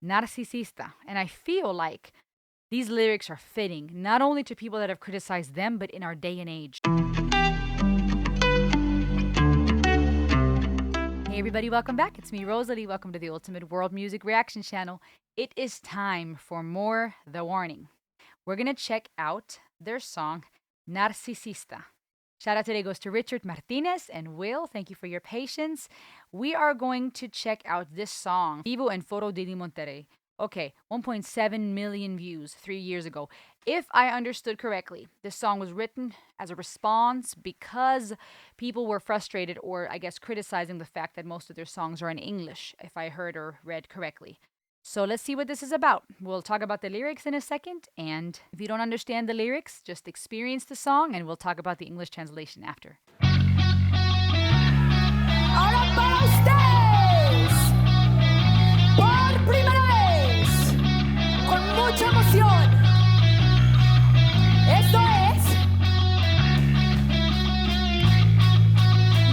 Narcisista. And I feel like these lyrics are fitting, not only to people that have criticized them, but in our day and age. Hey everybody, welcome back. It's me, Rosalie. Welcome to the Ultimate World Music Reaction Channel. It is time for more The Warning. We're going to check out their song, Narcisista. Shout out today goes to Richard Martinez and Will. Thank you for your patience. We are going to check out this song, Vivo and Foro de Monterrey. Okay, 1.7 million views 3 years ago. If I understood correctly, this song was written as a response because people were frustrated or, I guess, criticizing the fact that most of their songs are in English, if I heard or read correctly. So let's see what this is about. We'll talk about the lyrics in a second. And if you don't understand the lyrics, just experience the song and we'll talk about the English translation after. Ahora para ustedes, por primera vez, con mucha emoción, esto es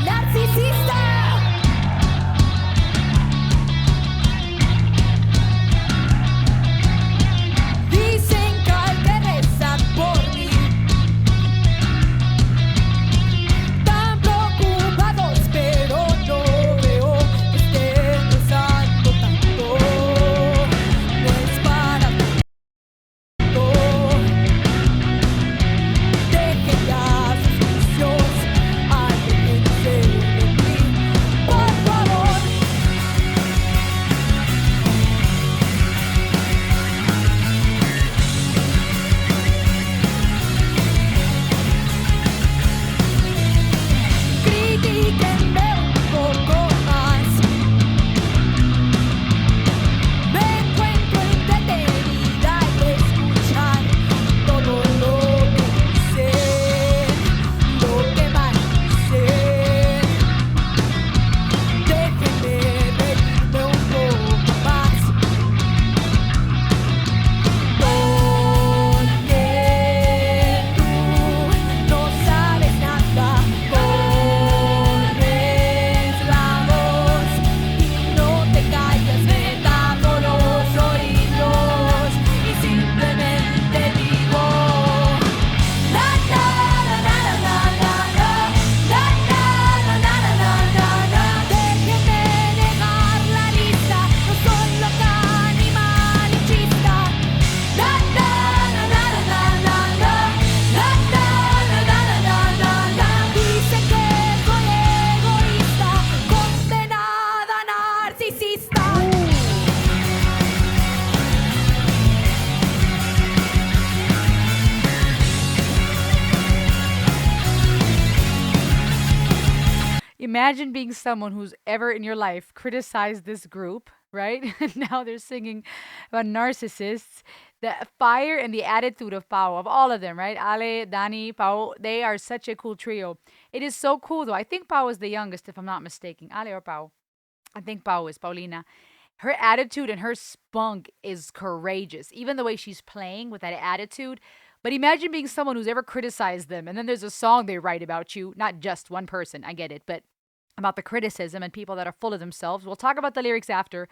Narcisista. Dicen que hay que rezar por mí, tan preocupados, pero no veo que estén rezando tanto. No es para tanto. Dejen ya sus vicios, aléjense de mí, por favor. Critíquenme un poco más. Me encuentro entretenida al escuchar todo lo que dicen, lo que maldicen. Déjenme reírme un poco más. Porque tú no sabes nada, corres la voz y no te callas, me tapo los oídos y simplemente digo la la la la la la la la la la la la. Déjenme negar la lista, no soy loca ni malinchista. La la la la la la la la la la la la la. Dicen que soy egoísta, condenada narcisista. Imagine being someone who's ever in your life criticized this group, right? And now they're singing about narcissists. The fire and the attitude of Pau, of all of them, right? Ale, Dani, Pau, they are such a cool trio. It is so cool, though. I think Pau is the youngest, if I'm not mistaken. Ale or Pau? I think Pau is Paulina. Her attitude and her spunk is courageous, even the way she's playing with that attitude. But imagine being someone who's ever criticized them, and then there's a song they write about you, not just one person, I get it, but about the criticism and people that are full of themselves. We'll talk about the lyrics after.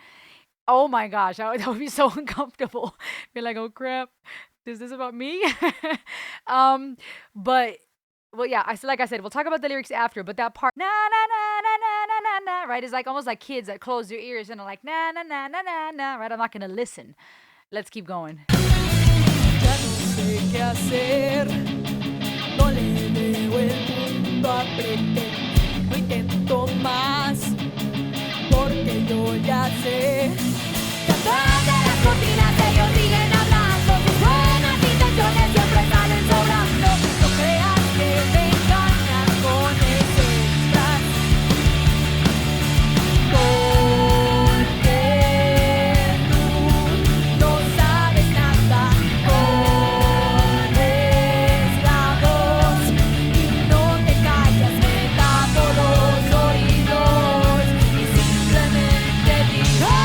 Oh my gosh, that would be so uncomfortable. You're like, oh crap, is this about me? um, but well, yeah, like I said, we'll talk about the lyrics after. But that part, na na na na na na na na, right, is like almost like kids that close their ears and are like na na na na na na, right? I'm not gonna listen. Let's keep going. Ya no sé qué hacer, no le veo el mundo a pretender, no intento más, porque yo ya sé que atrás de las cortinas ellos siguen hablando, sus buenas intenciones siempre salen sobrando. No creas que me engañan con ese disfraz, porque tú no sabes nada, corres la voz y no te callas, me tapo los oídos y simplemente digo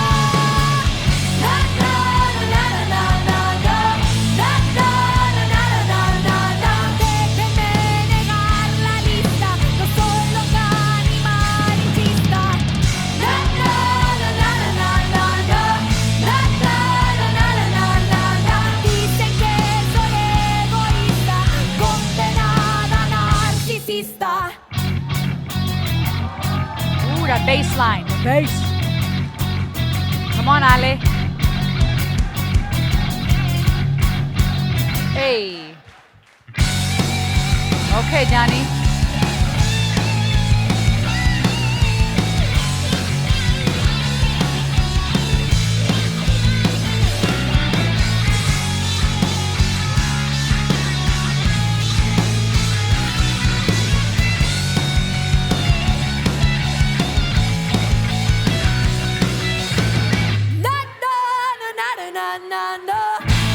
Baseline. Bass. Come on, Ale. Hey. Okay, Johnny. Na na na na na na na na.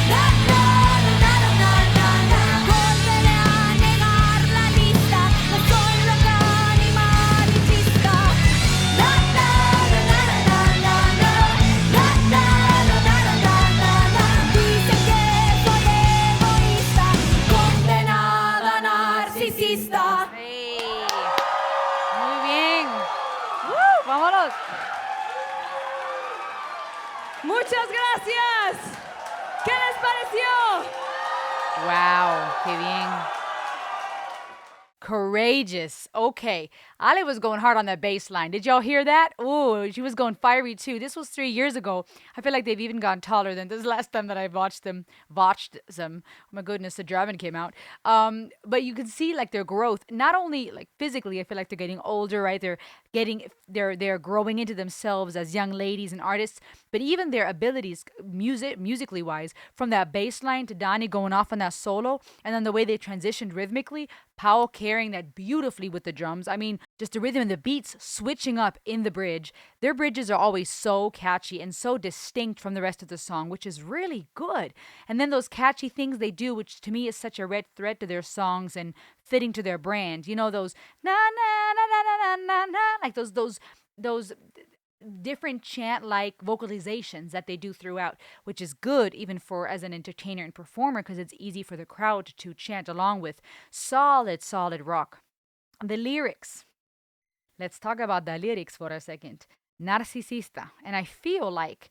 Na na na na na na na na. Volveré a negar la lista. No soy loca ni malinchista. Na na na na na na na. Na na na na na na na na. Dicen que soy egoísta, condenada narcisista. Hey. Muy bien. ¡Woo! Vámonos. Muchas gracias. ¿Qué les pareció? Wow. Qué bien. Courageous. Okay. Ale was going hard on that bass line. Did y'all hear that? Ooh, she was going fiery too. This was 3 years ago. I feel like they've even gone taller than this last time that I watched them. Watched them. Oh my goodness, the Draven came out. But you can see like their growth. Not only like physically, I feel like they're getting older, right? They're growing into themselves as young ladies and artists, but even their abilities, musically wise, from that bass line to Donnie going off on that solo, and then the way they transitioned rhythmically, Powell carrying that beautifully with the drums. I mean, just the rhythm and the beats switching up in the bridge. Their bridges are always so catchy and so distinct from the rest of the song, which is really good. And then those catchy things they do, which to me is such a red thread to their songs and fitting to their brand. You know, those na na na na na na na na, like those different chant like vocalizations that they do throughout, which is good even for as an entertainer and performer because it's easy for the crowd to chant along with. Solid rock. The lyrics. Let's talk about the lyrics for a second. Narcisista. And I feel like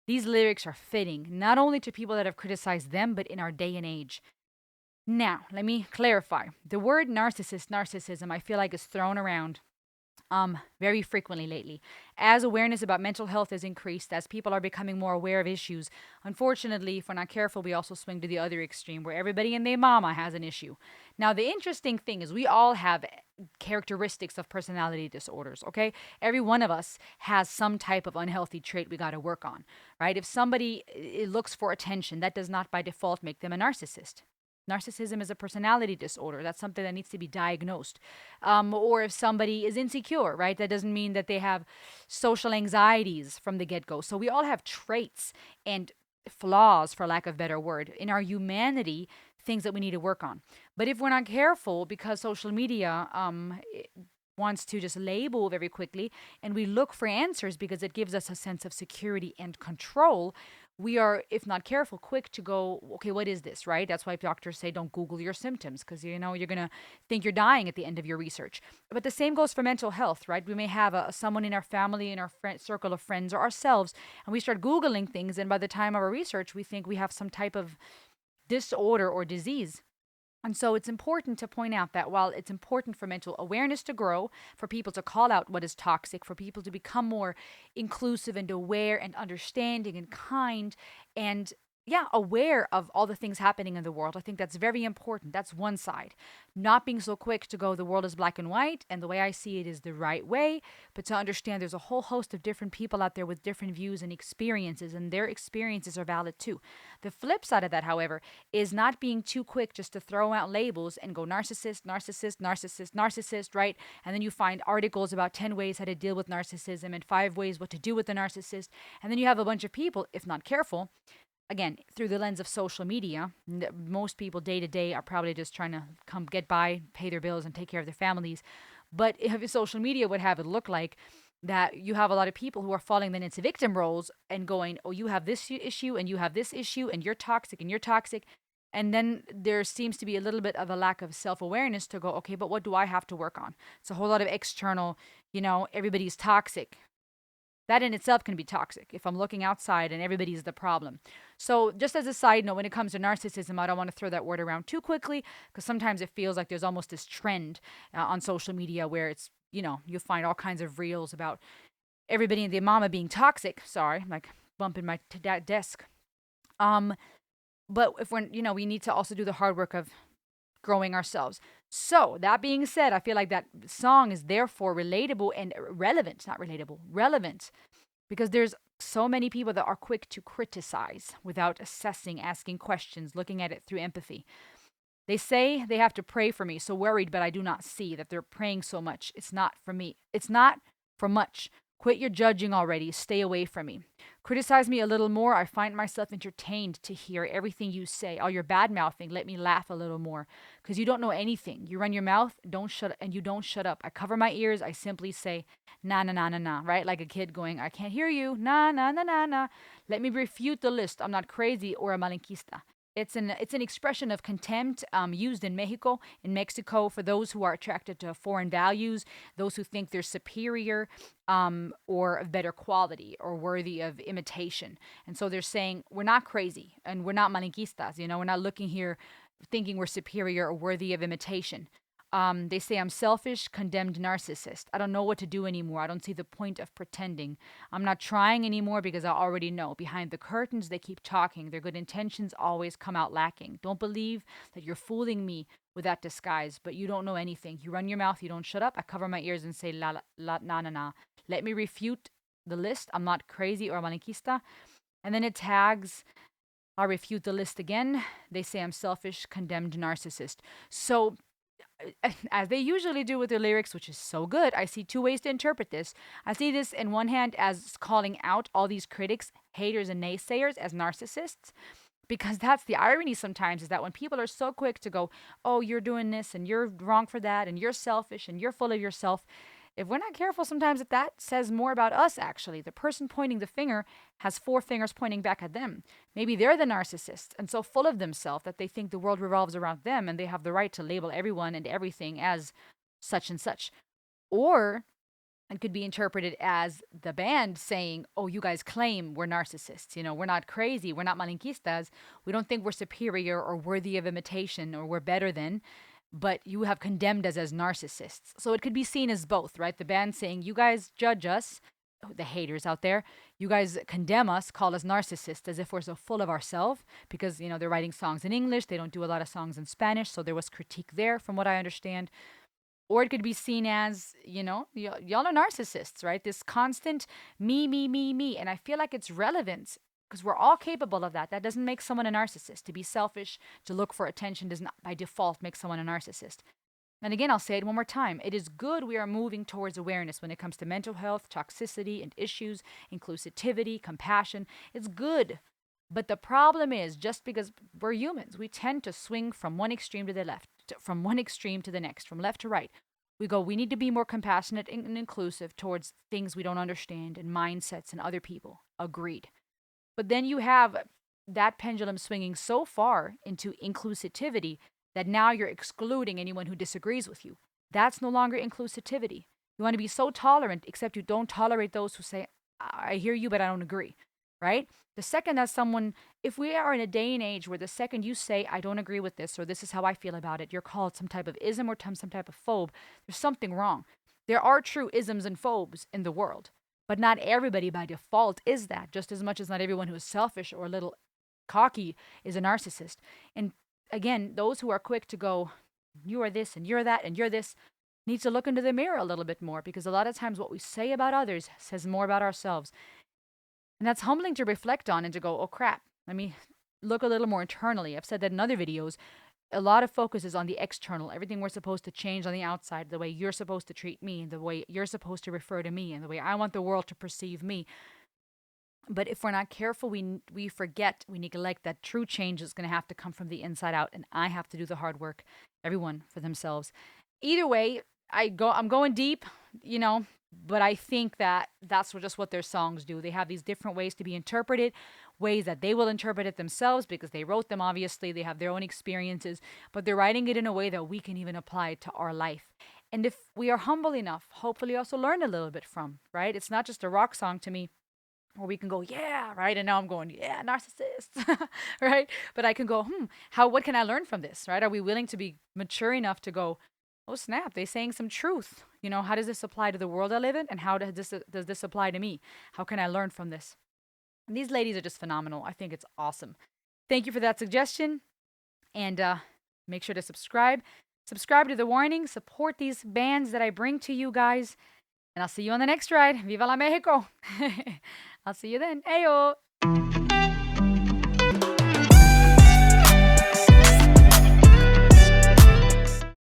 these lyrics are fitting not only to people that have criticized them, but in our day and age. Now, let me clarify. The word narcissism, I feel like is thrown around very frequently lately. As awareness about mental health has increased, as people are becoming more aware of issues, unfortunately, if we're not careful, we also swing to the other extreme where everybody and their mama has an issue. Now, the interesting thing is we all have characteristics of personality disorders, okay? Every one of us has some type of unhealthy trait we got to work on, right? If somebody looks for attention, that does not by default make them a narcissist. Narcissism is a personality disorder. That's something that needs to be diagnosed. Or if somebody is insecure, right? That doesn't mean that they have social anxieties from the get go. So we all have traits and flaws, for lack of a better word, in our humanity, things that we need to work on. But if we're not careful, because social media wants to just label very quickly, and we look for answers because it gives us a sense of security and control, we are, if not careful, quick to go, okay, what is this, right? That's why doctors say don't Google your symptoms because, you know, you're going to think you're dying at the end of your research. But the same goes for mental health, right? We may have someone in our family, in our circle of friends or ourselves, and we start Googling things. And by the time of our research, we think we have some type of disorder or disease. And so it's important to point out that while it's important for mental awareness to grow, for people to call out what is toxic, for people to become more inclusive and aware and understanding and kind and aware of all the things happening in the world. I think that's very important. That's one side. Not being so quick to go, the world is black and white, and the way I see it is the right way, but to understand there's a whole host of different people out there with different views and experiences, and their experiences are valid too. The flip side of that, however, is not being too quick just to throw out labels and go narcissist, right? And then you find articles about 10 ways how to deal with narcissism and 5 ways what to do with the narcissist. And then you have a bunch of people, if not careful, again, through the lens of social media, most people day to day are probably just trying to come get by, pay their bills, and take care of their families. But if social media would have it look like that you have a lot of people who are falling then into victim roles and going, oh, you have this issue and you have this issue and you're toxic and you're toxic. And then there seems to be a little bit of a lack of self awareness to go, okay, but what do I have to work on? It's a whole lot of external, everybody's toxic. That in itself can be toxic if I'm looking outside and everybody's the problem. So, just as a side note, when it comes to narcissism, I don't want to throw that word around too quickly because sometimes it feels like there's almost this trend on social media where it's you'll find all kinds of reels about everybody and their mama being toxic. Sorry, I'm like bumping my desk. Um, but if we're, we need to also do the hard work of growing ourselves. So, that being said, I feel like that song is therefore relatable and relevant, not relatable, relevant, because there's so many people that are quick to criticize without assessing, asking questions, looking at it through empathy. They say they have to pray for me, so worried, but I do not see that they're praying so much. It's not for me. It's not for much. Quit your judging already. Stay away from me. Criticize me a little more. I find myself entertained to hear everything you say. All your bad mouthing, let me laugh a little more. Because you don't know anything. You run your mouth, don't shut and you don't shut up. I cover my ears. I simply say, na na na na na, right? Like a kid going, I can't hear you. Na na na na na. Let me refute the list. I'm not crazy or a malinquista. It's an expression of contempt used in Mexico, for those who are attracted to foreign values, those who think they're superior, or of better quality or worthy of imitation. And so they're saying we're not crazy and we're not malinquistas. We're not looking here thinking we're superior or worthy of imitation. They say I'm selfish, condemned narcissist. I don't know what to do anymore. I don't see the point of pretending. I'm not trying anymore because I already know. Behind the curtains, they keep talking. Their good intentions always come out lacking. Don't believe that you're fooling me with that disguise, but you don't know anything. You run your mouth, you don't shut up. I cover my ears and say la la la na na na. Let me refute the list. I'm not crazy or malinquista. And then it tags, I refute the list again. They say I'm selfish, condemned narcissist. So as they usually do with their lyrics, which is so good, I see two ways to interpret this. I see this in one hand as calling out all these critics, haters, and naysayers as narcissists. Because that's the irony sometimes, is that when people are so quick to go, oh, you're doing this and you're wrong for that and you're selfish and you're full of yourself, if we're not careful, sometimes that says more about us, actually. The person pointing the finger has four fingers pointing back at them. Maybe they're the narcissists and so full of themselves that they think the world revolves around them and they have the right to label everyone and everything as such and such. Or it could be interpreted as the band saying, oh, you guys claim we're narcissists. We're not crazy. We're not malinquistas. We don't think we're superior or worthy of imitation or we're better than, but you have condemned us as narcissists. So it could be seen as both, right? The band saying, you guys judge us, the haters out there, you guys condemn us, call us narcissists, as if we're so full of ourselves because, they're writing songs in English. They don't do a lot of songs in Spanish. So there was critique there, from what I understand. Or it could be seen as, y'all are narcissists, right? This constant me, me, me, me. And I feel like it's relevant because we're all capable of that. That doesn't make someone a narcissist. To be selfish, to look for attention does not by default make someone a narcissist. And again, I'll say it one more time. It is good we are moving towards awareness when it comes to mental health, toxicity, and issues, inclusivity, compassion. It's good. But the problem is, just because we're humans, we tend to swing from one extreme to the left, from one extreme to the next, from left to right. We need to be more compassionate and inclusive towards things we don't understand and mindsets and other people. Agreed. But then you have that pendulum swinging so far into inclusivity that now you're excluding anyone who disagrees with you. That's no longer inclusivity. You want to be so tolerant, except you don't tolerate those who say, I hear you, but I don't agree, right? The second that someone, if we are in a day and age where the second you say, I don't agree with this, or this is how I feel about it, you're called some type of ism or some type of phobe, there's something wrong. There are true isms and phobes in the world, but not everybody by default is that, just as much as not everyone who is selfish or a little cocky is a narcissist. And again, those who are quick to go, you are this and you're that and you're this, need to look into the mirror a little bit more, because a lot of times what we say about others says more about ourselves. And that's humbling to reflect on and to go, oh crap, let me look a little more internally. I've said that in other videos. A lot of focus is on the external, everything we're supposed to change on the outside, the way you're supposed to treat me, the way you're supposed to refer to me, and the way I want the world to perceive me. But if we're not careful, we forget, we neglect that true change is going to have to come from the inside out, and I have to do the hard work, everyone for themselves. Either way, I'm going deep, but I think that that's just what their songs do. They have these different ways to be interpreted, ways that they will interpret it themselves because they wrote them, obviously. They have their own experiences, but they're writing it in a way that we can even apply it to our life. And if we are humble enough, hopefully also learn a little bit from, right? It's not just a rock song to me where we can go, yeah, right? And now I'm going, yeah, narcissist, right? But I can go, what can I learn from this, right? Are we willing to be mature enough to go, Oh snap! They saying some truth. How does this apply to the world I live in, and how does this apply to me? How can I learn from this? And these ladies are just phenomenal. I think it's awesome. Thank you for that suggestion, and make sure to subscribe. Subscribe to the warning. Support these bands that I bring to you guys, and I'll see you on the next ride. Viva la Mexico! I'll see you then. Ayo!